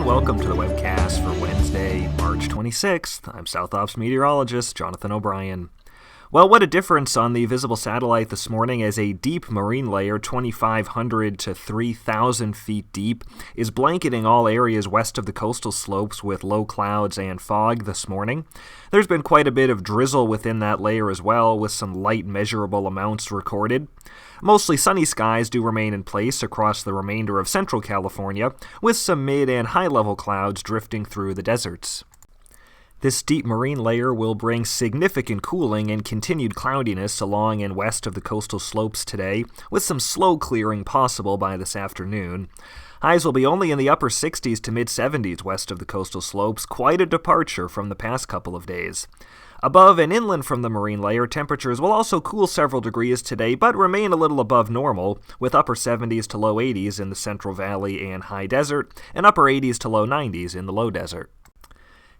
welcome to the Webcast for Wednesday, March 26th. I'm South Ops meteorologist Jonathan O'Brien. Well, what a difference on the visible satellite this morning as a deep marine layer, 2,500 to 3,000 feet deep, is blanketing all areas west of the coastal slopes with low clouds and fog this morning. There's been quite a bit of drizzle within that layer as well, with some light measurable amounts recorded. Mostly sunny skies do remain in place across the remainder of central California, with some mid and high-level clouds drifting through the deserts. This deep marine layer will bring significant cooling and continued cloudiness along and west of the coastal slopes today, with some slow clearing possible by this afternoon. Highs will be only in the upper 60s to mid-70s west of the coastal slopes, quite a departure from the past couple of days. Above and inland from the marine layer, temperatures will also cool several degrees today, but remain a little above normal, with upper 70s to low 80s in the Central Valley and high desert, and upper 80s to low 90s in the low desert.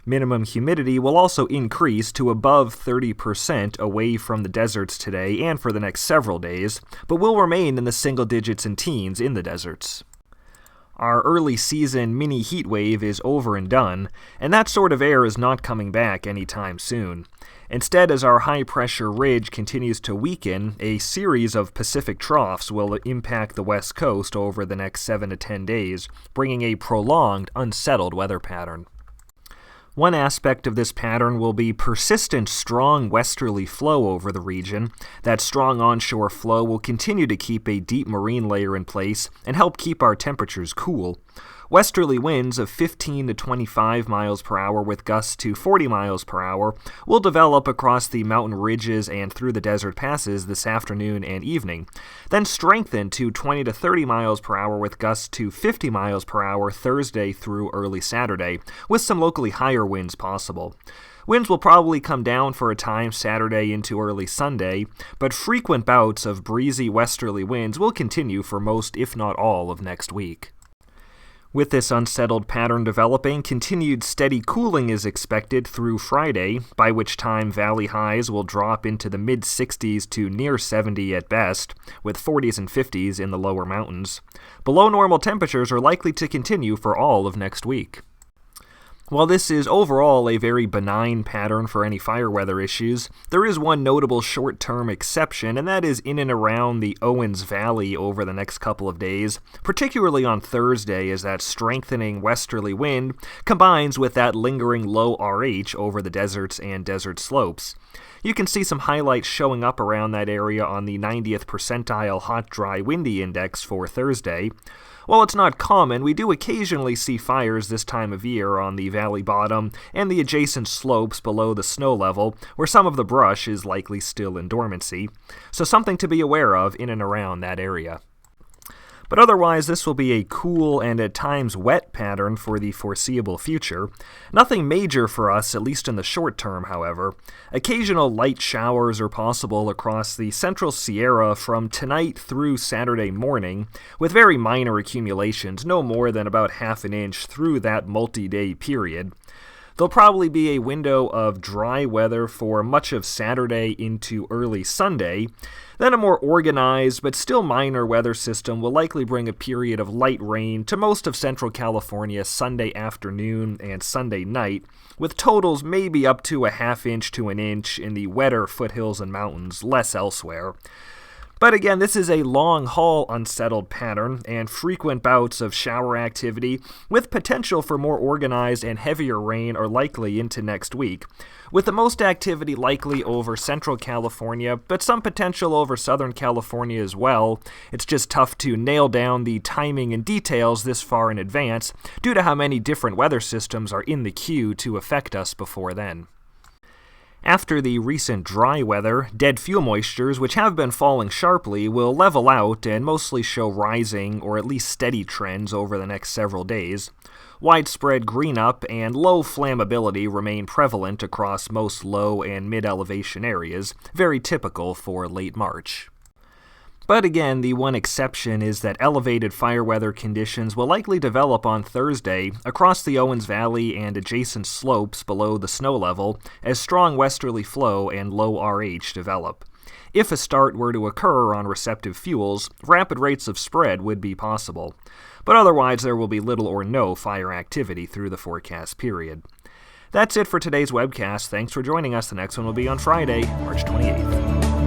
Minimum humidity will also increase to above 30% away from the deserts today and for the next several days, but will remain in the single digits and teens in the deserts. Our early season mini heat wave is over and done, and that sort of air is not coming back anytime soon. Instead, as our high-pressure ridge continues to weaken, a series of Pacific troughs will impact the west coast over the next 7 to 10 days, bringing a prolonged, unsettled weather pattern. One aspect of this pattern will be persistent strong westerly flow over the region. That strong onshore flow will continue to keep a deep marine layer in place and help keep our temperatures cool. Westerly winds of 15 to 25 miles per hour with gusts to 40 miles per hour will develop across the mountain ridges and through the desert passes this afternoon and evening, then strengthen to 20 to 30 miles per hour with gusts to 50 miles per hour Thursday through early Saturday, with some locally higher winds possible. Winds will probably come down for a time Saturday into early Sunday, but frequent bouts of breezy westerly winds will continue for most, if not all, of next week. With this unsettled pattern developing, continued steady cooling is expected through Friday, by which time valley highs will drop into the mid-60s to near 70 at best, with 40s and 50s in the lower mountains. Below normal temperatures are likely to continue for all of next week. While this is overall a very benign pattern for any fire weather issues, there is one notable short-term exception, and that is in and around the Owens Valley over the next couple of days, particularly on Thursday as that strengthening westerly wind combines with that lingering low RH over the deserts and desert slopes. You can see some highlights showing up around that area on the 90th percentile hot, dry, windy index for Thursday. While it's not common, we do occasionally see fires this time of year on the valley bottom and the adjacent slopes below the snow level, where some of the brush is likely still in dormancy, so something to be aware of in and around that area. But otherwise, this will be a cool and at times wet pattern for the foreseeable future. Nothing major for us, at least in the short term, however. Occasional light showers are possible across the central Sierra from tonight through Saturday morning, with very minor accumulations, no more than about half an inch through that multi-day period. There'll probably be a window of dry weather for much of Saturday into early Sunday. Then a more organized but still minor weather system will likely bring a period of light rain to most of central California Sunday afternoon and Sunday night, with totals maybe up to a half inch to an inch in the wetter foothills and mountains, less elsewhere. But again, this is a long-haul unsettled pattern and frequent bouts of shower activity with potential for more organized and heavier rain are likely into next week, with the most activity likely over central California, but some potential over southern California as well. It's just tough to nail down the timing and details this far in advance due to how many different weather systems are in the queue to affect us before then. After the recent dry weather, dead fuel moistures, which have been falling sharply, will level out and mostly show rising or at least steady trends over the next several days. Widespread green-up and low flammability remain prevalent across most low and mid-elevation areas, very typical for late March. But again, the one exception is that elevated fire weather conditions will likely develop on Thursday across the Owens Valley and adjacent slopes below the snow level as strong westerly flow and low RH develop. If a start were to occur on receptive fuels, rapid rates of spread would be possible. But otherwise, there will be little or no fire activity through the forecast period. That's it for today's webcast. Thanks for joining us. The next one will be on Friday, March 28th.